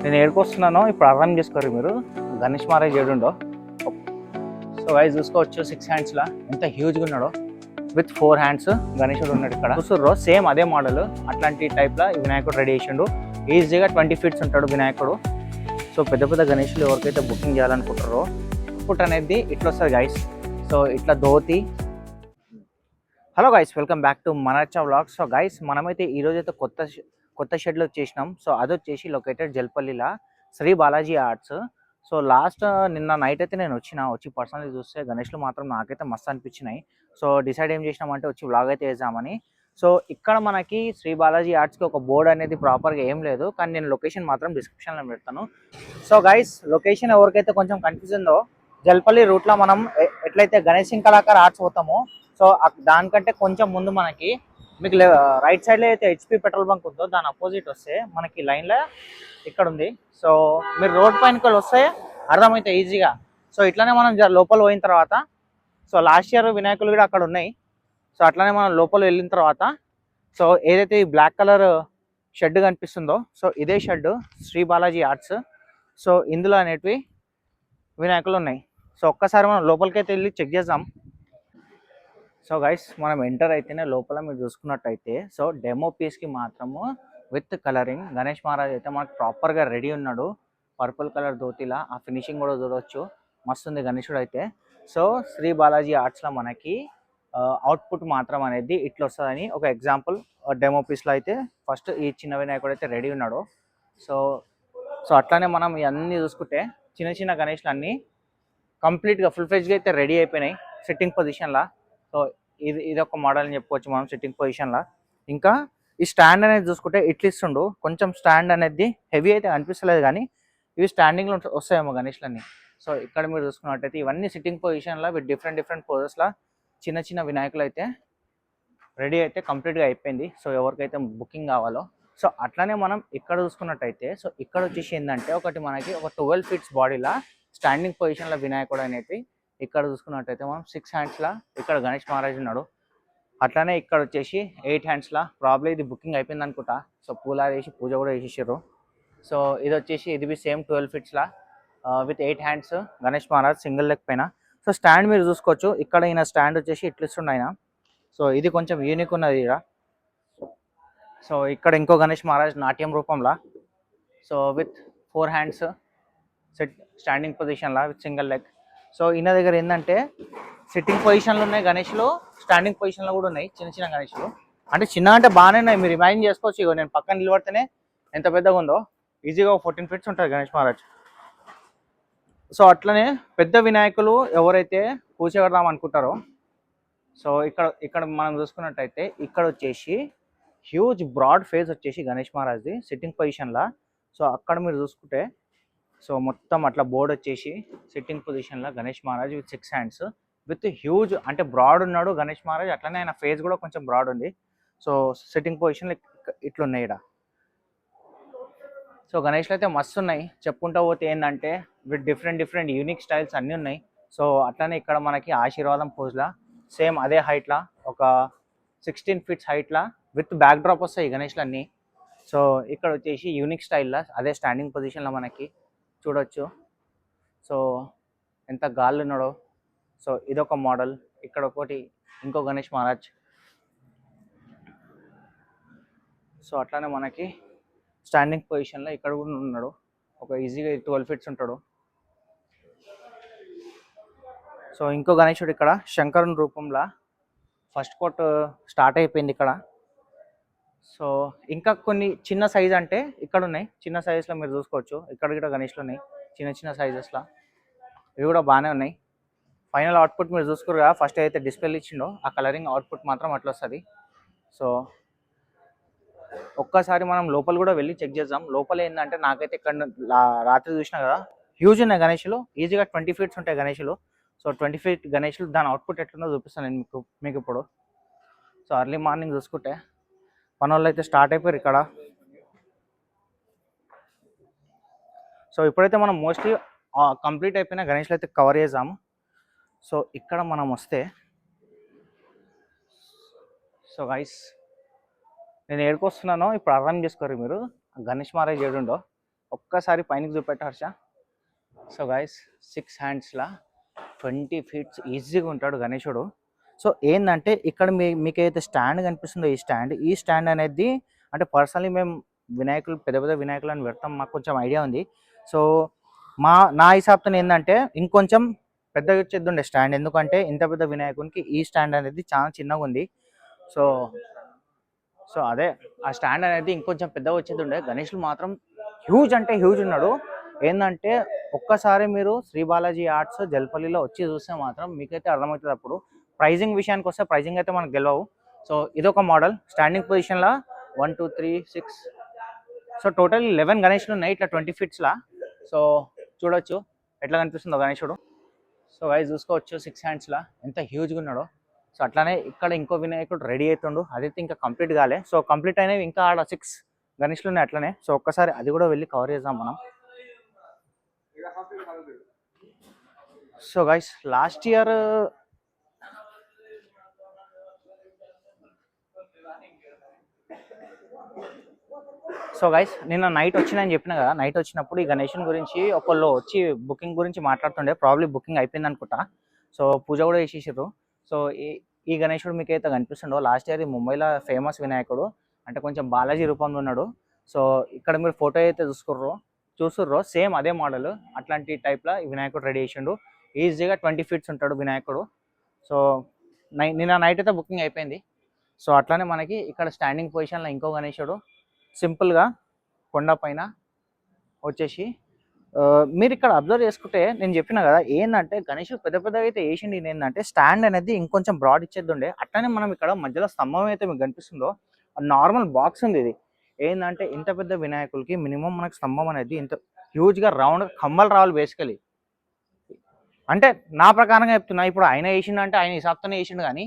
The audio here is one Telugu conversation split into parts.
నేను ఏడుకొస్తున్నానో ఇప్పుడు అర్థం చేసుకోరు మీరు. గణేష్ మహారాజ్ ఏడుండో. సో గైస్ చూసుకోవచ్చు 6 హ్యాండ్స్ లా ఎంత హ్యూజ్గా ఉన్నాడో. విత్ 4 హ్యాండ్స్ గణేశుడు ఉన్నాడు ఇక్కడ. చూస్తుర్రో సేమ్ అదే మోడల్ అట్లాంటి టైప్లో వినాయకుడు రెడీ చేసిండు. ఈజీగా 20 ఫీట్స్ ఉంటాడు వినాయకుడు. సో పెద్ద పెద్ద గణేషులు ఎవరికైతే బుకింగ్ చేయాలనుకుంటారో ఫుట్ అనేది ఇట్లా వస్తుంది గైస్. సో ఇట్లా ధోతి. Hello guys, welcome back to మనచ్చా వ్లాగ్స్. సో గైస్ మనమైతే ఈరోజు అయితే కొత్త షెడ్లో వచ్చేసినాం. సో అది వచ్చేసి లొకేటెడ్ జల్పల్లిలా శ్రీ బాలాజీ ఆర్ట్స్. సో నిన్న నైట్ అయితే నేను వచ్చి పర్సనల్గా చూస్తే గణేష్లు మాత్రం నాకైతే మస్తు అనిపించినాయి. సో డిసైడ్ ఏం చేసినామంటే వచ్చి వ్లాగ్ అయితే వేద్దామని. సో ఇక్కడ మనకి శ్రీ బాలాజీ ఆర్ట్స్కి ఒక బోర్డు అనేది ప్రాపర్గా ఏం లేదు, కానీ నేను లొకేషన్ మాత్రం డిస్క్రిప్షన్లో పెడతాను. సో గైస్ లొకేషన్ ఎవరికైతే కొంచెం కన్ఫ్యూజ్ ఉందో, జల్పల్లి రూట్లో మనం ఎట్లయితే గణేష్ సింగ్ కళాకార్ ఆర్ట్స్ పోతామో సో దానికంటే కొంచెం ముందు మనకి మీకు రైట్ సైడ్లో అయితే హెచ్పి పెట్రోల్ బంక్ ఉందో దాని అపోజిట్ వస్తే మనకి లైన్లో ఇక్కడ ఉంది. సో మీరు రోడ్ పైనకి వస్తే అర్థమైతే ఈజీగా. సో ఇట్లానే మనం లోపల పోయిన తర్వాత సో లాస్ట్ ఇయర్ వినాయకులు కూడా అక్కడ ఉన్నాయి. సో అట్లానే మనం లోపల వెళ్ళిన తర్వాత సో ఏదైతే ఈ బ్లాక్ కలర్ షెడ్ కనిపిస్తుందో సో ఇదే shade Sri Balaji arts. So ఇందులో అనేటివి వినాయకులు ఉన్నాయి. సో ఒక్కసారి మనం లోపలికైతే వెళ్ళి చెక్ చేద్దాం. సో గైస్ మనం ఎంటర్ అయితేనే లోపల మీరు చూసుకున్నట్టయితే సో డెమో పీస్కి మాత్రము విత్ కలరింగ్ గణేష్ మహారాజ్ అయితే మనకు ప్రాపర్గా రెడీ ఉన్నాడు. పర్పుల్ కలర్ ధోతిలా ఆ ఫినిషింగ్ కూడా చూడవచ్చు, మస్తు ఉంది గణేశుడు అయితే. సో శ్రీ బాలాజీ ఆర్ట్స్లో మనకి అవుట్పుట్ మాత్రం అనేది ఇట్లా వస్తుందని ఒక ఎగ్జాంపుల్ డెమో పీస్లో అయితే ఫస్ట్ ఈ చిన్న వినాయకుడు అయితే రెడీ ఉన్నాడు. సో సో అట్లానే మనం ఇవన్నీ చూసుకుంటే చిన్న చిన్న గణేష్లు అన్నీ కంప్లీట్గా ఫుల్ ఫ్లెడ్జ్గా అయితే రెడీ అయిపోయినాయి సిట్టింగ్ పొజిషన్లా. సో ఇది ఒక మోడల్ అని చెప్పుకోవచ్చు మనం సిట్టింగ్ పొజిషన్లో. ఇంకా ఈ స్టాండ్ అనేది చూసుకుంటే ఇట్లా ఇస్తుండు, కొంచెం స్టాండ్ అనేది హెవీ అయితే అనిపిస్తలేదు, కానీ ఇవి స్టాండింగ్లో వస్తాయేమో గణేష్లన్నీ. సో ఇక్కడ మీరు చూసుకున్నట్టయితే ఇవన్నీ సిట్టింగ్ పొజిషన్లో విత్ డిఫరెంట్ పోజెస్లో చిన్న చిన్న వినాయకులు అయితే రెడీ అయితే కంప్లీట్గా అయిపోయింది. సో ఎవరికైతే బుకింగ్ కావాలో సో అట్లానే మనం ఇక్కడ చూసుకున్నట్టయితే సో ఇక్కడ వచ్చేసి ఏంటంటే ఒకటి మనకి ఒక 12 ఫీట్స్ బాడీలా స్టాండింగ్ పొజిషన్లో వినాయకుడు అనేది ఇక్కడ చూసుకున్నట్టయితే మనం 6 హ్యాండ్స్లా ఇక్కడ గణేష్ మహారాజ్ ఉన్నాడు. అట్లానే ఇక్కడ వచ్చేసి 8 హ్యాండ్స్లా ప్రాబ్లీ ఇది బుకింగ్ అయిపోయింది అనుకుంటా. సో పూలాలు వేసి పూజ కూడా వేసేసారు. సో ఇది వచ్చేసి ఇది సేమ్ 12 ఫీట్స్లా with 8 hands Ganesh Maharaj single leg పైన. సో స్టాండ్ మీరు చూసుకోవచ్చు, ఇక్కడ ఈయన స్టాండ్ వచ్చేసి ఇట్లా ఇస్తుండ ఆయన. సో ఇది కొంచెం యూనిక్ ఉన్నది ఇక్కడ. సో ఇక్కడ ఇంకో గణేష్ మహారాజ్ నాట్యం రూపంలా so with 4 hands set standing పొజిషన్లా విత్ సింగిల్ లెగ్. సో ఈయన దగ్గర ఏంటంటే సిట్టింగ్ పొజిషన్లో ఉన్నాయి గణేష్లు, స్టాండింగ్ పొజిషన్లో కూడా ఉన్నాయి చిన్న చిన్న గణేష్లు. అంటే చిన్న అంటే బాగానే ఉన్నాయి, మీరు ఇమాజిన్ చేసుకోవచ్చు. ఇక నేను పక్కన నిలబడితేనే ఎంత పెద్దగా ఉందో, ఈజీగా 14 ఫీట్స్ ఉంటుంది గణేష్ మహారాజ్. సో అట్లనే పెద్ద వినాయకులు ఎవరైతే కూర్చోబెడదాం అనుకుంటారో సో ఇక్కడ మనం చూసుకున్నట్టయితే ఇక్కడ వచ్చేసి హ్యూజ్ బ్రాడ్ ఫేస్ వచ్చేసి గణేష్ మహారాజ్ది సిట్టింగ్ పొజిషన్లా. సో అక్కడ మీరు చూసుకుంటే సో మొత్తం అట్లా బోర్డ్ వచ్చేసి సిట్టింగ్ పొజిషన్లో Ganesh Maharaj with 6 hands with huge అంటే బ్రాడ్ ఉన్నాడు గణేష్ మహారాజ్. అట్లనే ఆయన ఫేస్ కూడా కొంచెం బ్రాడ్ ఉంది. సో సిట్టింగ్ పొజిషన్లో ఇట్లున్నాయి ఇక్కడ. సో గణేష్లు అయితే మస్తు ఉన్నాయి, చెప్పుకుంటా పోతే ఏంటంటే విత్ డిఫరెంట్ యూనిక్ స్టైల్స్ అన్నీ ఉన్నాయి. సో అట్లనే ఇక్కడ మనకి ఆశీర్వాదం పోజ్లా సేమ్ అదే హైట్లా ఒక 16 ఫీట్స్ హైట్లా విత్ బ్యాక్ డ్రాప్ వస్తాయి గణేష్లు అన్నీ. సో ఇక్కడ వచ్చేసి యూనిక్ స్టైల్లో అదే స్టాండింగ్ పొజిషన్లో మనకి చూడొచ్చు. సో ఎంత గాళ్ళు ఉన్నాడో. సో ఇదొక మోడల్. ఇక్కడ ఒకటి ఇంకో గణేష్ మహారాజ్. సో అట్లానే మనకి స్టాండింగ్ పొజిషన్లో ఇక్కడ కూడా ఉన్నాడు, ఒక ఈజీగా 12 ఫీట్స్ ఉంటాడు. సో ఇంకో గణేశుడు ఇక్కడ శంకరుని రూపంలో ఫస్ట్ కోట్ స్టార్ట్ అయిపోయింది ఇక్కడ. సో ఇంకా కొన్ని చిన్న సైజ్ అంటే ఇక్కడ ఉన్నాయి, చిన్న సైజెస్లో మీరు చూసుకోవచ్చు. ఇక్కడ కూడా గణేష్లు ఉన్నాయి చిన్న సైజెస్లో, ఇవి కూడా బాగానే ఉన్నాయి. ఫైనల్ అవుట్పుట్ మీరు చూసుకోరుగా, ఫస్ట్ అయితే డిస్ప్లేలు ఇచ్చిండో ఆ కలరింగ్ అవుట్పుట్ మాత్రం అట్లా వస్తుంది. సో ఒక్కసారి మనం లోపల కూడా వెళ్ళి చెక్ చేద్దాం. లోపల ఏంటంటే నాకైతే ఇక్కడ రాత్రి చూసినా కదా హ్యూజ్ ఉన్నాయి గణేషులు, ఈజీగా 20 ఫీట్స్ ఉంటాయి గణేషులు. సో 20 ఫీట్ గణేషులు దాని అవుట్పుట్ ఎట్లుందో చూపిస్తాను నేను మీకు ఇప్పుడు. సో అర్లీ మార్నింగ్ చూసుకుంటే మన వాళ్ళు అయితే స్టార్ట్ అయిపోయారు ఇక్కడ. సో ఇప్పుడైతే మనం మోస్ట్లీ కంప్లీట్ అయిపోయిన గణేష్లు అయితే కవర్ చేద్దాము. సో ఇక్కడ మనం వస్తే సో గైస్ నేను ఏడుకొస్తున్నానో ఇప్పుడు అర్థం చేసుకోరు మీరు. గణేష్ మహారాజ్ ఏడుండో ఒక్కసారి పైనకి చూపెట్టు హర్ష. సో గైస్ 6 హ్యాండ్స్లా 20 ఫీట్స్ ఈజీగా ఉంటాడు గణేశుడు. సో ఏంటంటే ఇక్కడ మీకైతే స్టాండ్ కనిపిస్తుందో ఈ స్టాండ్ అనేది అంటే పర్సనలీ మేము వినాయకులు పెద్ద పెద్ద వినాయకులను పెడతాం, మాకు కొంచెం ఐడియా ఉంది. సో నా హిసాబ్తో ఏంటంటే ఇంకొంచెం పెద్దగా వచ్చేద్దుండే స్టాండ్, ఎందుకంటే ఇంత పెద్ద వినాయకునికి ఈ స్టాండ్ అనేది చాలా చిన్నగా ఉంది. సో సో అదే ఆ స్టాండ్ అనేది ఇంకొంచెం పెద్దగా వచ్చేది. గణేష్లు మాత్రం హ్యూజ్ అంటే హ్యూజ్ ఉన్నాడు. ఏంటంటే ఒక్కసారి మీరు శ్రీ బాలాజీ ఆర్ట్స్ జల్పల్లిలో వచ్చి చూస్తే మాత్రం మీకైతే అర్థమవుతుంది. అప్పుడు ప్రైజింగ్ విషయానికి వస్తే ప్రైజింగ్ అయితే మనకు గెలవవు. సో ఇదొక మోడల్ స్టాండింగ్ పొజిషన్లో 1 2 3 6 సో టోటల్ 11 గణేష్లు ఉన్నాయి ఇట్లా 20 ఫీట్స్లా. సో చూడొచ్చు ఎట్లా కనిపిస్తుందో గణేశుడు. సో గైస్ చూసుకోవచ్చు 6 హ్యాండ్స్లా ఎంత హ్యూజ్గా ఉన్నాడో. సో అట్లానే ఇక్కడ ఇంకో వినాయకుడు రెడీ అవుతుండు, అదైతే ఇంకా కంప్లీట్ కాలే. సో కంప్లీట్ అయినవి ఇంకా ఆడ 6 గణేష్లు ఉన్నాయి అట్లనే. సో ఒక్కసారి అది కూడా వెళ్ళి కవర్ చేద్దాం మనం. So guys last year so guys నిన్న నైట్ వచ్చిందని చెప్పిన కదా, నైట్ వచ్చినప్పుడు ఈ గణేషన్ గురించి ఒకళ్ళు వచ్చి బుకింగ్ గురించి మాట్లాడుతుండే, ప్రాబ్లీ బుకింగ్ అయిపోయింది అనుకుంటా. సో పూజ కూడా చేసేసారు. సో ఈ గణేశుడు మీకు అయితే కనిపిస్తుండో లాస్ట్ ఇయర్ ముంబైలో ఫేమస్ వినాయకుడు, అంటే కొంచెం బాలాజీ రూపంలో ఉన్నాడు. సో ఇక్కడ మీరు ఫోటో అయితే చూస్తుర్రో సేమ్ అదే మోడల్ అట్లాంటి టైప్లో ఈ వినాయకుడు రెడీ చేసిండు. ఈజీగా 20 ఫీట్స్ ఉంటాడు వినాయకుడు. సో నిన్న నైట్ అయితే బుకింగ్ అయిపోయింది. సో అట్లానే మనకి ఇక్కడ స్టాండింగ్ పొజిషన్లో ఇంకో గణేశుడు సింపుల్గా కొండ పైన వచ్చేసి మీరు ఇక్కడ అబ్జర్వ్ చేసుకుంటే నేను చెప్పిన కదా ఏంటంటే గణేష్ పెద్ద పెద్దగా అయితే వేసిండి. ఏంటంటే స్టాండ్ అనేది ఇంకొంచెం బ్రాడ్ ఇచ్చేద్దుండే. అట్లానే మనం ఇక్కడ మధ్యలో స్తంభం అయితే మీకు కనిపిస్తుందో నార్మల్ బాక్స్ ఉంది. ఇది ఏంటంటే ఇంత పెద్ద వినాయకులకి మినిమం మనకు స్తంభం అనేది ఇంత హ్యూజ్గా రౌండ్ కమ్మలు రావాలి బేసికలీ. అంటే నా ప్రకారంగా చెప్తున్నా, ఇప్పుడు ఆయన వేసిండు అంటే ఆయన హిసాబ్తోనే వేసిండు కానీ.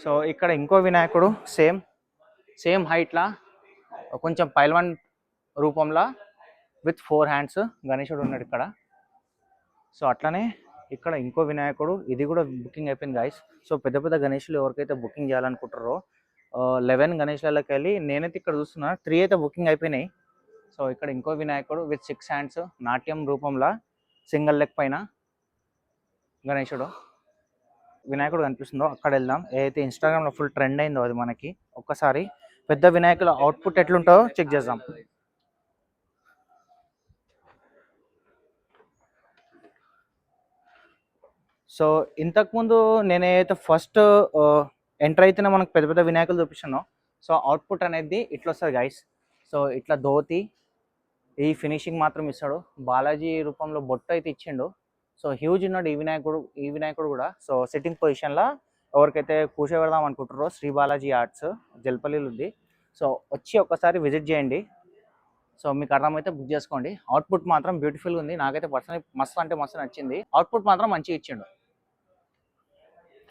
సో ఇక్కడ ఇంకో వినాయకుడు సేమ్ హైట్లా కొంచెం పైల్వాన్ రూపంలో విత్ 4 హ్యాండ్స్ గణేశుడు ఉన్నాడు ఇక్కడ. సో అట్లనే ఇక్కడ ఇంకో వినాయకుడు, ఇది కూడా బుకింగ్ అయిపోయింది గైస్. సో పెద్ద పెద్ద గణేషులు ఎవరికైతే బుకింగ్ చేయాలనుకుంటారో 11 గణేష్లకి వెళ్ళి నేనైతే ఇక్కడ చూస్తున్నా 3 అయితే బుకింగ్ అయిపోయినాయి. సో ఇక్కడ ఇంకో వినాయకుడు విత్ 6 హ్యాండ్స్ నాట్యం రూపంలో సింగిల్ లెగ్ పైన గణేశుడు వినాయకుడు కనిపిస్తుందో అక్కడ వెళ్దాం. ఏదైతే ఇన్స్టాగ్రామ్లో ఫుల్ ట్రెండ్ అయిందో అది మనకి ఒక్కసారి పెద్ద వినాయకుల అవుట్పుట్ ఎట్లుంటుందో చెక్ చేద్దాం. సో ఇంతకుముందు నేనైతే ఫస్ట్ ఎంటర్ అయితేనే మనకు పెద్ద పెద్ద వినాయకులు చూపిస్తున్నాను. సో అవుట్పుట్ అనేది ఇట్లా వస్తుంది గైస్. సో ఇట్లా ధోతి ఈ ఫినిషింగ్ మాత్రం ఇస్తాడు. బాలాజీ రూపంలో బొట్టు అయితే ఇచ్చిండు. సో హ్యూజ్ ఉన్నాడు ఈ వినాయకుడు కూడా. సో సిట్టింగ్ పొజిషన్లో ఎవరికైతే కూర్చోబెడదాం అనుకుంటారో శ్రీ బాలాజీ ఆర్ట్స్ జల్పల్లిలో ఉంది. సో వచ్చి ఒక్కసారి విజిట్ చేయండి. సో మీకు అర్థమైతే బుక్ చేసుకోండి. అవుట్పుట్ మాత్రం బ్యూటిఫుల్గా ఉంది. నాకైతే పర్సనల్ మస్తు అంటే మస్తు నచ్చింది. అవుట్పుట్ మాత్రం మంచిగా ఇచ్చిండు.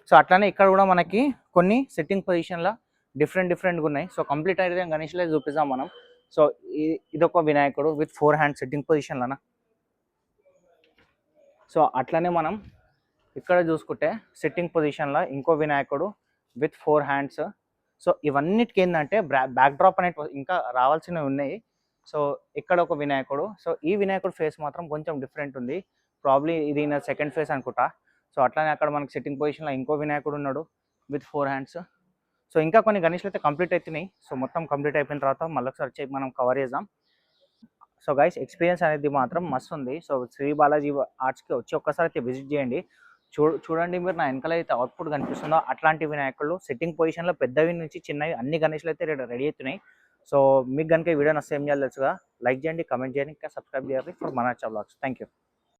సో అట్లానే ఇక్కడ కూడా మనకి కొన్ని సెట్టింగ్ పొజిషన్లో డిఫరెంట్గా ఉన్నాయి. సో కంప్లీట్ అయితే గణేష్లో చూపిస్తాం మనం. సో ఇదొక వినాయకుడు విత్ 4 హ్యాండ్స్ సెట్టింగ్ పొజిషన్లోనా. సో అట్లనే మనం ఇక్కడ చూసుకుంటే సెట్టింగ్ పొజిషన్లో ఇంకో వినాయకుడు విత్ 4 హ్యాండ్స్. సో ఇవన్నిటికి ఏంటంటే బ్యాక్ డ్రాప్ అనేవి ఇంకా రావాల్సినవి ఉన్నాయి. సో ఇక్కడ ఒక వినాయకుడు. సో ఈ వినాయకుడు ఫేస్ మాత్రం కొంచెం డిఫరెంట్ ఉంది. ప్రాబ్లీ ఇది నా సెకండ్ ఫేస్ అనుకుంటా. సో అట్లానే అక్కడ మనకి సెట్టింగ్ పొజిషన్లో ఇంకో వినాయకుడు ఉన్నాడు విత్ 4 హ్యాండ్స్. సో ఇంకా కొన్ని గణేష్లు అయితే కంప్లీట్ అవుతున్నాయి. సో మొత్తం కంప్లీట్ అయిపోయిన తర్వాత మళ్ళీ ఒకసారి మనం కవర్ చేద్దాం. సో గైస్ ఎక్స్పీరియన్స్ అనేది మాత్రం మస్తు ఉంది. సో శ్రీ బాలాజీ ఆర్ట్స్కి వచ్చి ఒక్కసారి అయితే విజిట్ చేయండి. చూడండి మీరు నా వెనకాల అయితే అవుట్పుట్ కనిపిస్తుందో అట్లాంటి వినాయకులు సెట్టింగ్ పొజిషన్లో పెద్దవి నుంచి చిన్నవి అన్ని గణేష్లు అయితే రెడీ అవుతున్నాయి. సో మీకు కనుక ఈ వీడియో నచ్చితే ఏం చేయాలి తెలుసుగా, లైక్ చేయండి, కమెంట్ చేయండి, ఇంకా సబ్స్క్రైబ్ చేయాలి ఫర్ మనాచా వ్లాగ్స్. Thank you.